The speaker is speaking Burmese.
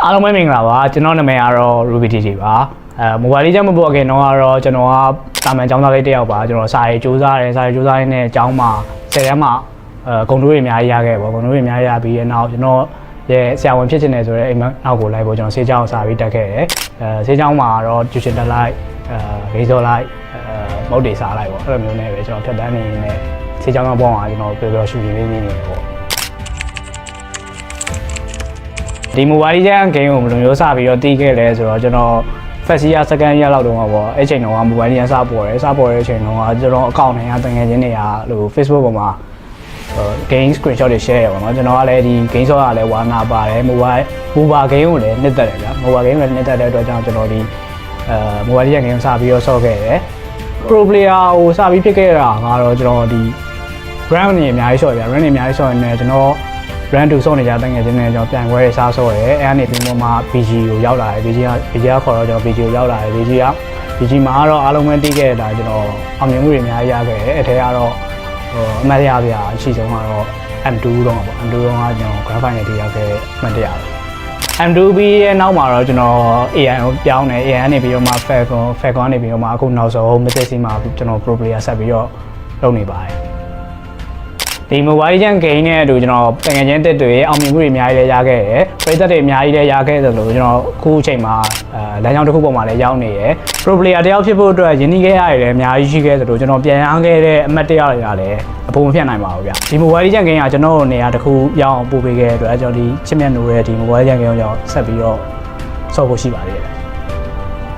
အားလုံးပဲမင်္ဂလာပါကျွန်တော်နာမည်ကတော့ Ruby TT ပါမိုဘိုင်းလေးချက်မပေါ်ခင်တော့ကတော့ကျွန်တော်ကတာမန်ကျောင်းသားလေးတစ်ယောက်ပါကျွန်တော်စာရေးစူးစမ်းရင်းနဲ့ကျောင်းမှာ10တန်းမှာဂုဏ်ထူးတွေအများကြီးရခဲ့ပေါ့ဂုဏ်ထူးတွေအများကြီးရပြီးတဲ့နောက်ကျွန်တော်ရဲ့ဆရာဝန်ဖြစ်ချင်တယ်ဆိုတော့အိမ်နောက်ကိုလိုက်ဖို့ကျွန်တော်ဆေးကျောင်းစာပြီးတက်ခဲ့တယ်ဆေးကျောင်းမှာတော့ tuition တက်လိုက်ဂိမ်းစောလိုက်မုတ်တွေစားလိုက်ပေါ့အဲ့လိုမျိုးနဲ့ပဲကျွန်တော်ဖြတ်တန်းနေနေဆေးကျောင်းကပေါင်းအောင်ကျွန်တော်ပြောပြောရှူရှူလေးနေတယ်ပေါ့ဒီ mobile legend game ကိုဘယ်လိုမျိုးစပြီးတော့တီးခဲ့လဲဆိုတော့ကျွန်တော် first year second year လောက်တုန်းကပေါ့အဲ့ချိန်တုန်းက mobile legend စပေါ်တဲ့အချိန်တုန်းကကျွန်တော် account နဲ့တကယ်ချင်းတွေကလို့ Facebook ပေါ်မှာ game screenshot တွေ share ရပါတော့ကျွန်တော်ကလည်းဒီ game ဆော့ရလဲဝါနာပါတယ် mobile game ကိုလည်းနှစ်သက်တယ်ဗျာ mobile game ကိုလည်းနှစ်သက်တဲ့အတွက်ကြောင့်ကျွန်တော်ဒီmobile legend game စပြီးတော့ဆော့ခဲ့တယ် pro player ကိုစပြီးဖြစ်ခဲ့တာကတော့ကျွန်တော်ဒီ brand တွေအများကြီးဆော့ရ brand တွေအများကြီးဆော့နေတယ်ကျွန်တော်brand 2ဆော့နေကြတဲ့ငယ်ချင်းတွေကျွန်တော်ပြန်ခွဲရစားဆော့တယ်အဲ့အနေပြီးမှ BG ကိုရောက်လာတယ် BG ကခေါ်တော့ကျွန်တော် BG ကိုရောက်လာတယ် BG မှာကတော့အားလုံးပဲတီးခဲ့တာကျွန်တော်အောင်မြင်မှုတွေအများကြီးရခဲ့တယ်အဲ့ထဲကတော့အမှတ်ရပြအရှိဆုံးကတော့ M2 တော့ပေါ့ M2 တော့ကကျွန်တော် grand final တီးရခဲ့အမှတ်တရပဲ M2 ပြီးရဲ့နောက်မှာတော့ကျွန်တော် AI ကိုပြောင်းတယ် AI ကနေပြီးတော့မှ Falcon ကနေပြီးတော့မှအခုနောက်ဆုံး Message မှာကျွန်တော် pro player ဆက်ပြီးတော့လုပ်နေပါတယ်ဒီ mobile legend game နဲ့အတူကျွန်တော်တကယ်ချင်းတက်တွေအောင်မြင်မှုတွေအများကြီးလည်းရခဲ့တယ်ပရိသတ်တွေအများကြီးလည်းရခဲ့သလိုကျွန်တော်အခုအချိန်မှာလမ်းကြောင်းတစ်ခုပေါ်မှာလည်းရောက်နေရယ် pro player တယောက်ဖြစ်ဖို့အတွက်ယဉ်ကျေးခဲ့ရတယ်လည်းအများကြီးရှိခဲ့သလိုကျွန်တော်ပြန်ရခဲ့တဲ့အမှတ်တရတွေကလည်းအပုံမဖြတ်နိုင်ပါဘူးဗျဒီ mobile legend game ကကျွန်တော်နေရာတစ်ခုရောက်အောင်ပို့ပေးခဲ့တဲ့အတွက်ကျွန်တော်ဒီချစ်မြတ်နိုးရဲ့ဒီ mobile legend game ကိုကျွန်တော်ဆက်ပြီးတော့ဆော့ဖို့ရှိပါသေးတယ်